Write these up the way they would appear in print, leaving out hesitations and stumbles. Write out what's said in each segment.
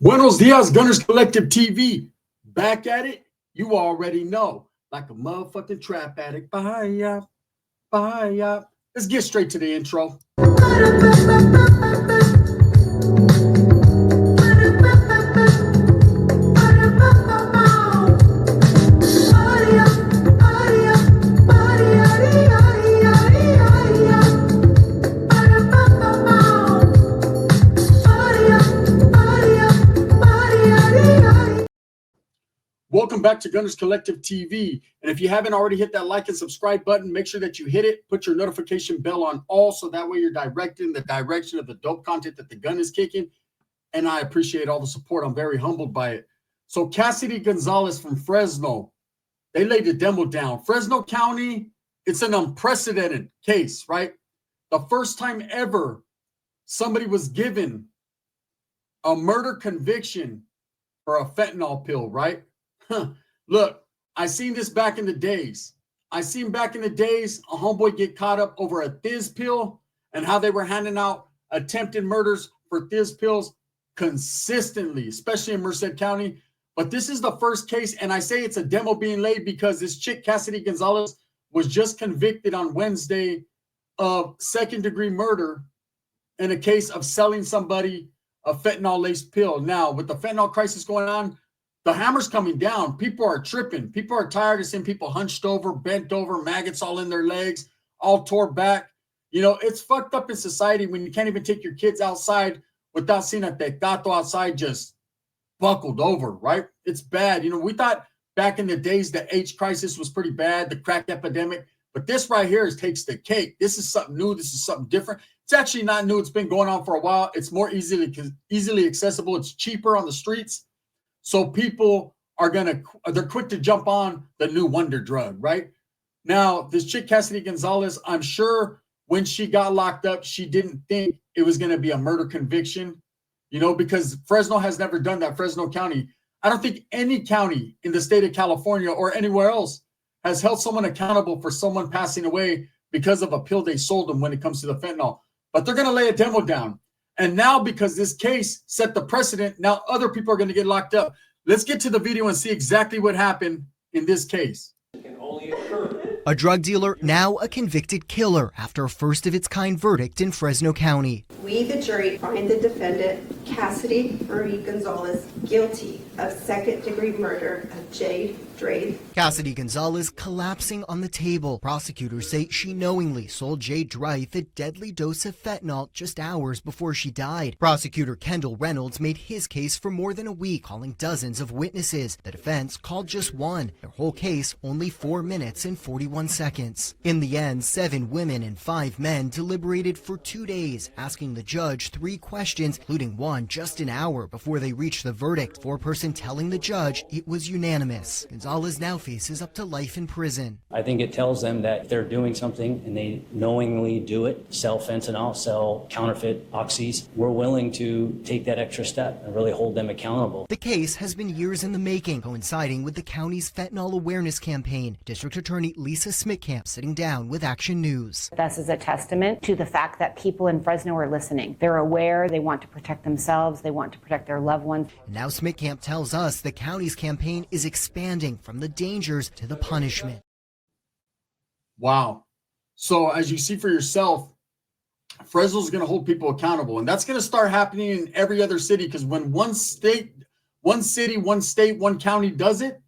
Buenos dias, Gunners Collective TV. Back at it, you already know. Like a motherfucking trap addict. Bye, bye. Let's get straight to the intro. Welcome back to Gunners Collective TV. And if you haven't already hit that like and subscribe button, make sure that you hit it. Put your notification bell on all so that way you're directed in the direction of the dope content that the gun is kicking. And I appreciate all the support. I'm very humbled by it. So Cassidy Gonzalez from Fresno, they laid the demo down. Fresno County, it's an unprecedented case, right? The first time ever somebody was given a murder conviction for a fentanyl pill, right? Look, I seen this back in the days. I seen back in the days a homeboy get caught up over a Thiz pill and how they were handing out attempted murders for Thiz pills consistently, especially in Merced County. But this is the first case, and I say it's a demo being laid because this chick, Cassidy Gonzalez, was just convicted on Wednesday of second-degree murder in a case of selling somebody a fentanyl-laced pill. Now, with the fentanyl crisis going on, the hammer's coming down. People are tripping. People are tired of seeing people hunched over, bent over, maggots all in their legs, all tore back. You know, it's fucked up in society when you can't even take your kids outside without seeing a tecato outside just buckled over, right? It's bad. You know, we thought back in the days the AIDS crisis was pretty bad, the crack epidemic, but this right here takes the cake. This is something new. This is something different. It's actually not new. It's been going on for a while. It's more easily accessible. It's cheaper on the streets. So people they're quick to jump on the new wonder drug, right? Now, this chick, Cassidy Gonzalez, I'm sure when she got locked up, she didn't think it was going to be a murder conviction, you know, because Fresno has never done that. Fresno County, I don't think any county in the state of California or anywhere else has held someone accountable for someone passing away because of a pill they sold them when it comes to the fentanyl. But they're going to lay a demo down. And now, because this case set the precedent, now other people are going to get locked up. Let's get to the video and see exactly what happened in this case. A drug dealer, now a convicted killer after a first-of-its-kind verdict in Fresno County. We, the jury, find the defendant, Cassidy Marie Gonzalez, guilty of second-degree murder of Jade Drake. Cassidy Gonzalez collapsing on the table. Prosecutors say she knowingly sold Jade Drake a deadly dose of fentanyl just hours before she died. Prosecutor Kendall Reynolds made his case for more than a week, calling dozens of witnesses. The defense called just one. Their whole case only 4 minutes and 41 seconds. In the end, 7 women and 5 men deliberated for 2 days, asking the judge 3 questions, including one just an hour before they reached the verdict. Foreperson telling the judge it was unanimous. Gonzalez now faces up to life in prison. I think it tells them that if they're doing something and they knowingly do it, sell fentanyl, sell counterfeit oxys, we're willing to take that extra step and really hold them accountable. The case has been years in the making, coinciding with the county's fentanyl awareness campaign. District Attorney Lisa Smitkamp sitting down with Action News. This is a testament to the fact that people in Fresno are listening. They're aware, they want to protect themselves, they want to protect their loved ones. And now Smitkamp tells us the county's campaign is expanding from the dangers to the punishment. Wow. So as you see for yourself, Fresno's going to hold people accountable. And that's going to start happening in every other city, because when one state, one state, one county does it,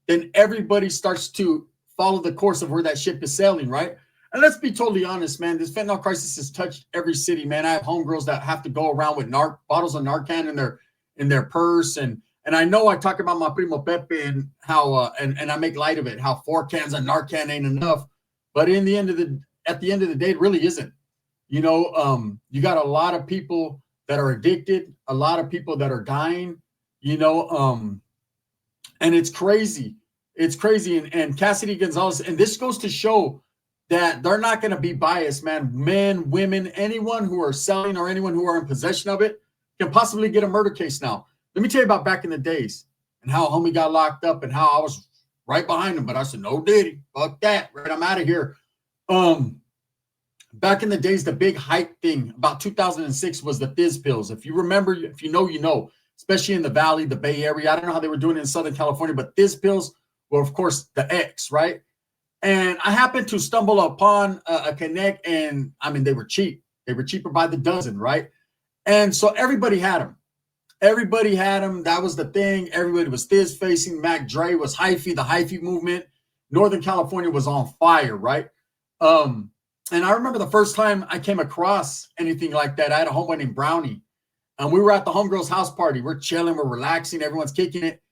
then everybody starts to follow the course of where that ship is sailing, right? And let's be totally honest, man. This fentanyl crisis has touched every city, man. I have homegirls that have to go around with bottles of Narcan in their purse, and I know I talk about my primo Pepe and how and I make light of it, how 4 cans of Narcan ain't enough, but at the end of the day, it really isn't. You know, you got a lot of people that are addicted, a lot of people that are dying. You know, and it's crazy. It's crazy. And Cassidy Gonzalez, and this goes to show that they're not going to be biased, man. Men, women, anyone who are selling or anyone who are in possession of it can possibly get a murder case now. Let me tell you about back in the days and how homie got locked up and how I was right behind him, but I said, no, Diddy, fuck that, right? I'm out of here. Back in the days, the big hype thing about 2006 was the Thiz pills. If you remember, if you know, you know. especially in the Valley, the Bay Area. I don't know how they were doing it in Southern California, but Thiz pills were, of course, the X, right? And I happened to stumble upon a Connect, and I mean, they were cheap. They were cheaper by the dozen, right? And so everybody had them. Everybody had them. That was the thing. Everybody was Thiz facing. Mac Dre was hyphy, the hyphy movement. Northern California was on fire, right? And I remember the first time I came across anything like that, I had a homeboy named Brownie. And we were at the homegirl's house party. We're chilling, we're relaxing, everyone's kicking it.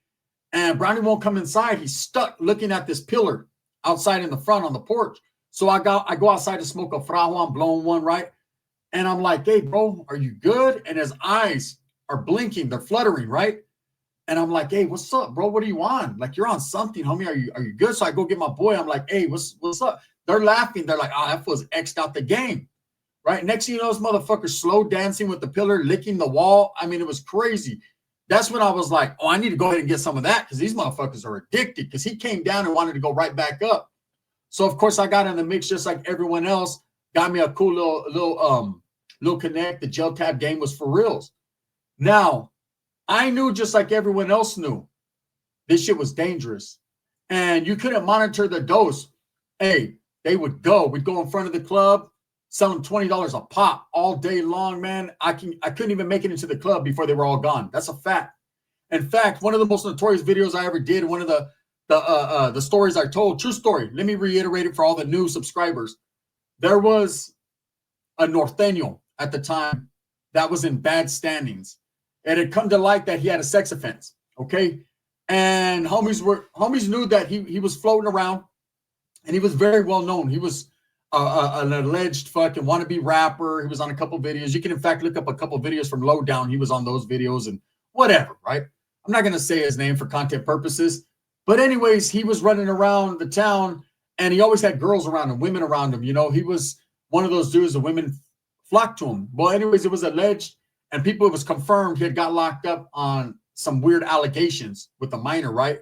And Brownie won't come inside. He's stuck looking at this pillar outside in the front on the porch. So I go outside to smoke a frajo. I'm blowing one, right? And I'm like, hey, bro, are you good? And his eyes are blinking. They're fluttering, right? And I'm like, hey, what's up, bro? What are you on? Like, you're on something, homie. Are you good? So I go get my boy. I'm like, hey, what's up? They're laughing. They're like, oh, that fool's X'd out the game, right? Next thing you know, this motherfucker's slow dancing with the pillar, licking the wall. I mean, it was crazy. That's when I was like, oh, I need to go ahead and get some of that because these motherfuckers are addicted, because he came down and wanted to go right back up. So, of course, I got in the mix just like everyone else. Got me a cool little Connect. The gel tab game was for reals. Now, I knew just like everyone else knew, this shit was dangerous. And you couldn't monitor the dose. Hey, we'd go in front of the club, selling $20 a pop all day long, man. I couldn't even make it into the club before they were all gone. That's a fact. In fact, one of the most notorious videos I ever did, one of the stories I told, true story. Let me reiterate it for all the new subscribers. There was a Norteño at the time that was in bad standings. It had come to light that he had a sex offense, okay? And homies knew that he was floating around, and he was very well known. He was an alleged fucking wannabe rapper. He was on a couple videos. You can, in fact, look up a couple videos from Lowdown. He was on those videos and whatever, right? I'm not going to say his name for content purposes. But anyways, he was running around the town, and he always had girls around him, women around him. You know, he was one of those dudes, the women flocked to him. Well, anyways, it was alleged, and it was confirmed he had got locked up on some weird allegations with a minor, right?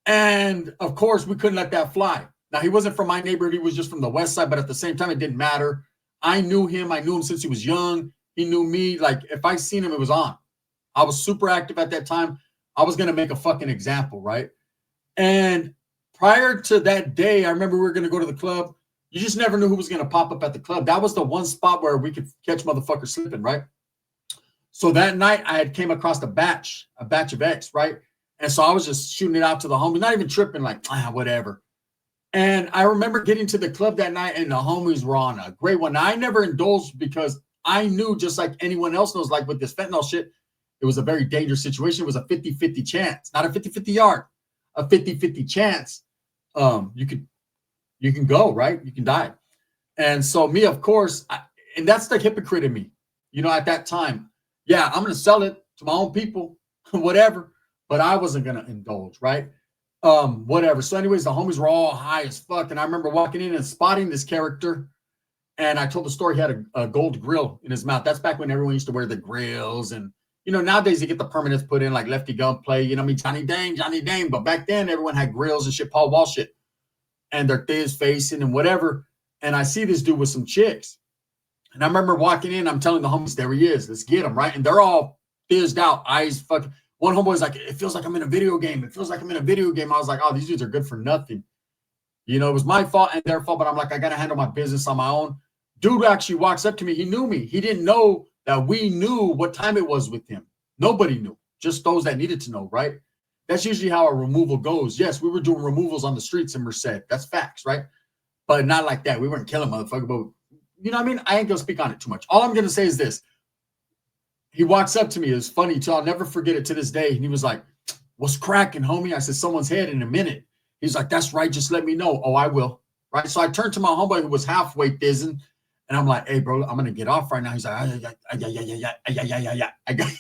And, of course, we couldn't let that fly. Now, he wasn't from my neighborhood. He was just from the west side, but at the same time, it didn't matter. I knew him. I knew him since he was young. He knew me. Like, if I seen him, it was on. I was super active at that time. I was going to make a fucking example, right? And prior to that day, I remember we were going to go to the club. You just never knew who was going to pop up at the club. That was the one spot where we could catch motherfuckers slipping, right? So that night, I had came across a batch of X, right? And so I was just shooting it out to the homies, not even tripping, like, whatever. And I remember getting to the club that night, and the homies were on a great one. Now, I never indulged because I knew, just like anyone else knows, like with this fentanyl shit, it was a very dangerous situation. It was a 50-50 chance, not a 50-50 yard, a 50-50 chance. You can go, right? You can die. And so me, of course, and that's the hypocrite in me, you know, at that time. Yeah, I'm going to sell it to my own people, whatever, but I wasn't going to indulge, right? Whatever. So anyways, the homies were all high as fuck. And I remember walking in and spotting this character. And I told the story he had a gold grill in his mouth. That's back when everyone used to wear the grills. And, you know, nowadays you get the permanents put in like Lefty Gunplay, you know what I mean? Johnny Dang. But back then everyone had grills and shit, Paul Wall shit. And their Thiz facing and whatever. And I see this dude with some chicks. And I remember walking in, I'm telling the homies, there he is. Let's get him, right? And they're all fizzed out, eyes fucking. One homeboy's like, it feels like I'm in a video game. It feels like I'm in a video game. I was like, oh, these dudes are good for nothing. You know, it was my fault and their fault, but I'm like, I got to handle my business on my own. Dude actually walks up to me. He knew me. He didn't know that we knew what time it was with him. Nobody knew, just those that needed to know, right? That's usually how a removal goes. Yes, we were doing removals on the streets in Merced. That's facts, right? But not like that. We weren't killing motherfuckers, but you know what I mean? I ain't going to speak on it too much. All I'm going to say is this. He walks up to me. It was funny, too. I'll never forget it to this day. And he was like, what's cracking, homie? I said, someone's head in a minute. He's like, that's right. Just let me know. Oh, I will. Right? So I turned to my homeboy who was halfway thizzing. And I'm like, hey, bro, I'm going to get off right now. He's like, yeah. You know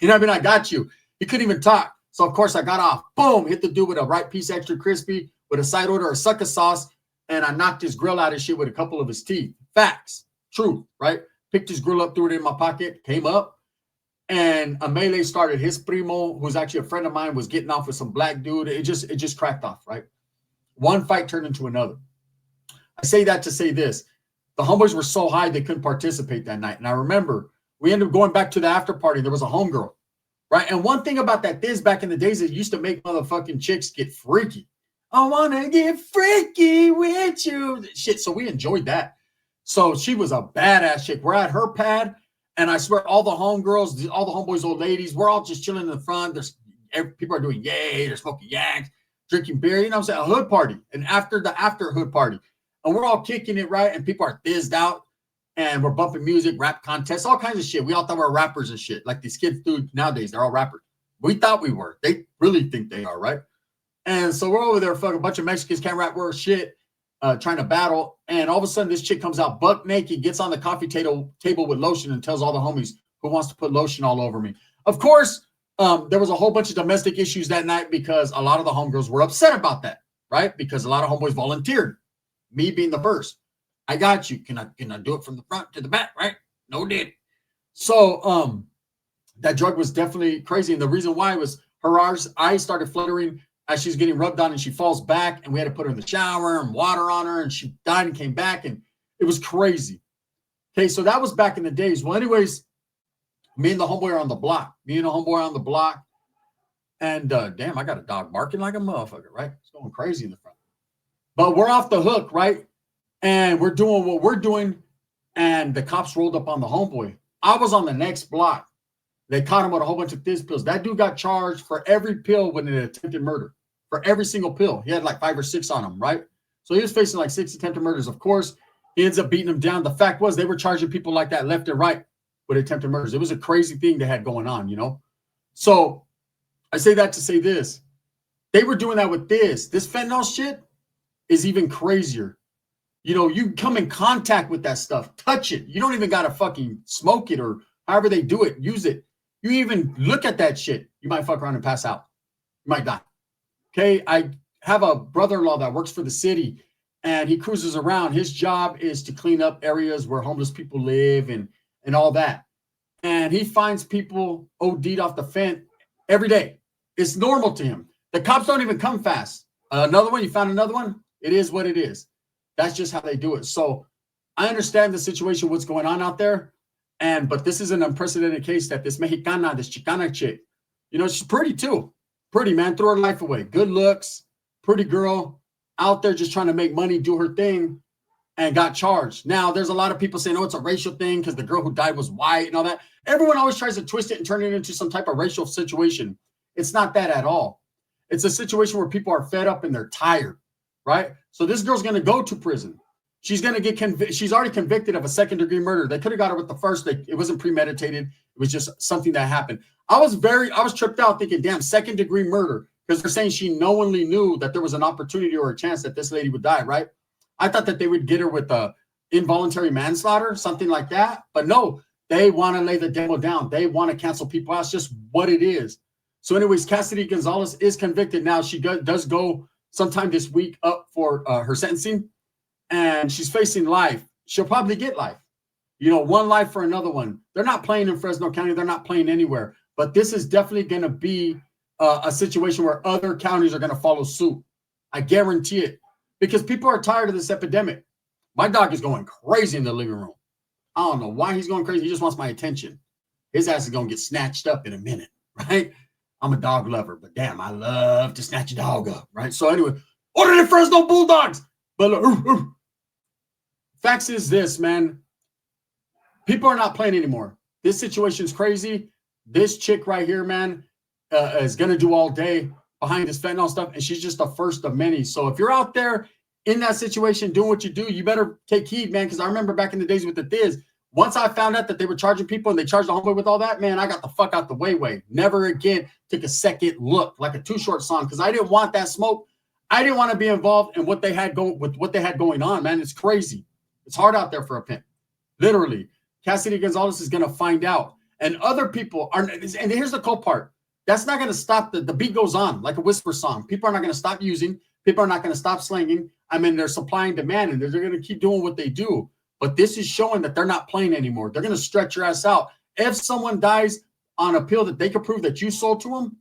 what I mean? I got you. He couldn't even talk. So, of course, I got off. Boom. Hit the dude with a right piece extra crispy with a side order of sucker sauce. And I knocked his grill out of shit with a couple of his teeth. Facts. Truth, right? Picked his grill up, threw it in my pocket, came up. And a melee started. His primo, who's actually a friend of mine, was getting off with some black dude. It just cracked off, right? One fight turned into another. I say that to say this. The homeboys were so high they couldn't participate that night. And I remember we ended up going back to the after party. There was a homegirl. right? And one thing about that Thiz back in the days, it used to make motherfucking chicks get freaky. I want to get freaky with you. Shit, so we enjoyed that. So she was a badass chick. We're at her pad, and I swear all the homegirls, all the homeboys, old ladies, we're all just chilling in the front. People are doing yay, they're smoking yanks, drinking beer, you know what I'm saying? A hood party. And after hood party. And we're all kicking it, right? And people are thizzed out, and we're bumping music, rap contests, all kinds of shit. We all thought we were rappers and shit. Like these kids do nowadays, they're all rappers. We thought we were. They really think they are, right? And so we're over there, fucking bunch of Mexicans can't rap worth shit. Trying to battle, and all of a sudden this chick comes out buck naked, gets on the coffee table with lotion, and tells all the homies who wants to put lotion all over me. Of course, there was a whole bunch of domestic issues that night because a lot of the homegirls were upset about that, right? Because a lot of homeboys volunteered, me being the first. I got you. Can I do it from the front to the back, right? No did. So that drug was definitely crazy, and the reason why was her eyes started fluttering as she's getting rubbed on, and she falls back, and we had to put her in the shower and water on her, and she died and came back, and it was crazy. Okay, so that was back in the days. Well, anyways, me and the homeboy are on the block. And damn, I got a dog barking like a motherfucker, right? It's going crazy in the front. But we're off the hook, right? And we're doing what we're doing, and the cops rolled up on the homeboy. I was on the next block. They caught him with a whole bunch of Thiz pills. That dude got charged for every pill with an attempted murder. For every single pill. He had like 5 or 6 on him, right? So he was facing like 6 attempted murders. Of course, he ends up beating him down. The fact was they were charging people like that left and right with attempted murders. It was a crazy thing they had going on, you know? So I say that to say this. They were doing that with this. This fentanyl shit is even crazier. You know, you come in contact with that stuff. Touch it. You don't even got to fucking smoke it or however they do it. Use it. You even look at that shit. You might fuck around and pass out. You might die. Okay, I have a brother-in-law that works for the city, and he cruises around. His job is to clean up areas where homeless people live and all that. And he finds people OD'd off the fent every day. It's normal to him. The cops don't even come fast. Another one, you found another one? It is what it is. That's just how they do it. So I understand the situation, what's going on out there. But this is an unprecedented case that this Mexicana, this Chicana chick, you know, she's pretty too. Pretty, man, threw her life away. Good looks, pretty girl, out there just trying to make money, do her thing, and got charged. Now, there's a lot of people saying, oh, it's a racial thing because the girl who died was white and all that. Everyone always tries to twist it and turn it into some type of racial situation. It's not that at all. It's a situation where people are fed up and they're tired, right? So this girl's going to go to prison. She's going to get she's already convicted of a second-degree murder. They could have got her with the first. It wasn't premeditated. It was just something that happened. I was tripped out thinking, damn, second-degree murder, because they're saying she knowingly knew that there was an opportunity or a chance that this lady would die, right? I thought that they would get her with involuntary manslaughter, something like that. But no, they want to lay the demo down. They want to cancel people out. It's just what it is. So anyways, Cassidy Gonzalez is convicted now. She does go sometime this week up for her sentencing, and she's facing life. She'll probably get life. You know, one life for another one. They're not playing in Fresno County. They're not playing anywhere. But this is definitely going to be a situation where other counties are going to follow suit. I guarantee it. Because people are tired of this epidemic. My dog is going crazy in the living room. I don't know why he's going crazy. He just wants my attention. His ass is going to get snatched up in a minute, right? I'm a dog lover, but damn, I love to snatch a dog up, right? So anyway, order the Fresno Bulldogs. But facts is this, man. People are not playing anymore. This situation is crazy. This chick right here, man, is going to do all day behind this fentanyl stuff, and she's just the first of many. So if you're out there in that situation doing what you do, you better take heed, man, because I remember back in the days with the Thiz, once I found out that they were charging people and they charged the homeboy with all that, man, I got the fuck out the way. Never again took a second look, like a Too Short song, because I didn't want that smoke. I didn't want to be involved in what they had going on, man. It's crazy. It's hard out there for a pimp. Literally. Cassidy Gonzalez is going to find out. And other people are, and here's the cool part. That's not going to stop. The beat goes on like a whisper song. People are not going to stop using. People are not going to stop slinging. I mean, they're supply and demand, and they're going to keep doing what they do. But this is showing that they're not playing anymore. They're going to stretch your ass out. If someone dies on a pill that they can prove that you sold to them,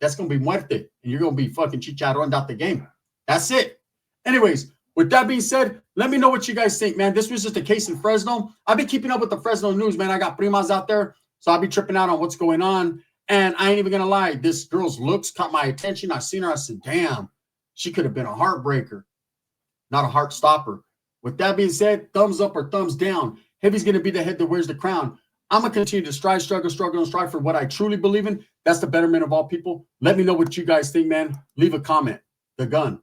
that's going to be muerte. And you're going to be fucking chicharroned out the game. That's it. Anyways, with that being said, let me know what you guys think, man. This was just a case in Fresno. I've been keeping up with the Fresno news, man. I got primas out there, so I'll be tripping out on what's going on. And I ain't even gonna lie, this girl's looks caught my attention. I seen her, I said, damn, she could have been a heartbreaker, not a heart stopper. With that being said, thumbs up or thumbs down. Heavy's gonna be the head that wears the crown. I'm gonna continue to strive, struggle, and strive for what I truly believe in. That's the betterment of all people. Let me know what you guys think, man. Leave a comment. The Gun.